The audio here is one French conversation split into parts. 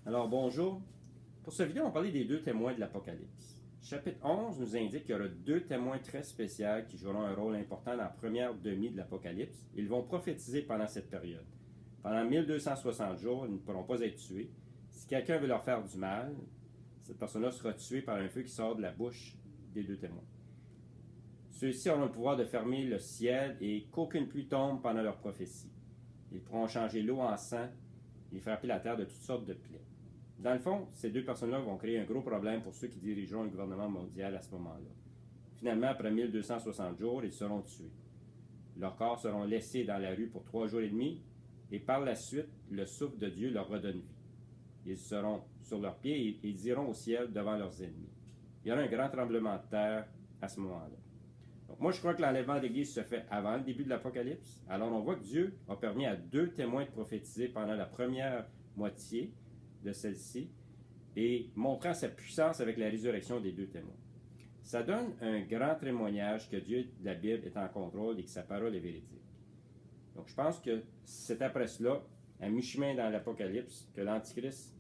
Alors bonjour. Pour cette vidéo, on va parler des deux témoins de l'Apocalypse. Chapitre 11 nous indique qu'il y aura deux témoins très spéciaux qui joueront un rôle important dans la première demi de l'Apocalypse. Ils vont prophétiser pendant cette période. Pendant 1260 jours, ils ne pourront pas être tués. Si quelqu'un veut leur faire du mal, cette personne-là sera tuée par un feu qui sort de la bouche des deux témoins. Ceux-ci auront le pouvoir de fermer le ciel et qu'aucune pluie tombe pendant leur prophétie. Ils pourront changer l'eau en sang et frapper la terre de toutes sortes de plaies. Dans le fond, ces deux personnes-là vont créer un gros problème pour ceux qui dirigeront le gouvernement mondial à ce moment-là. Finalement, après 1260 jours, ils seront tués. Leurs corps seront laissés dans la rue pour 3 jours et demi, et par la suite, le souffle de Dieu leur redonne vie. Ils seront sur leurs pieds et ils iront au ciel devant leurs ennemis. Il y aura un grand tremblement de terre à ce moment-là. Donc, moi, je crois que l'enlèvement d'Église se fait avant le début de l'Apocalypse. Alors, on voit que Dieu a permis à deux témoins de prophétiser pendant la première moitié de celle-ci et montrant sa puissance avec la résurrection des deux témoins. Ça donne un grand témoignage que Dieu de la Bible est en contrôle et que sa parole est véridique. Donc je pense que c'est après cela, à mi-chemin dans l'Apocalypse, que l'Antichrist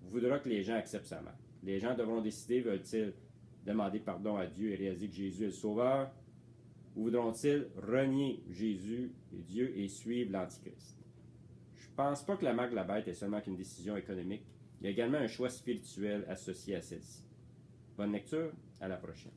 voudra que les gens acceptent sa mort. Les gens devront décider, veulent-ils demander pardon à Dieu et réaliser que Jésus est le Sauveur, ou voudront-ils renier Jésus et Dieu et suivre l'Antichrist? Je ne pense pas que la marque de la bête est seulement qu'une décision économique. Il y a également un choix spirituel associé à celle-ci. Bonne lecture, à la prochaine.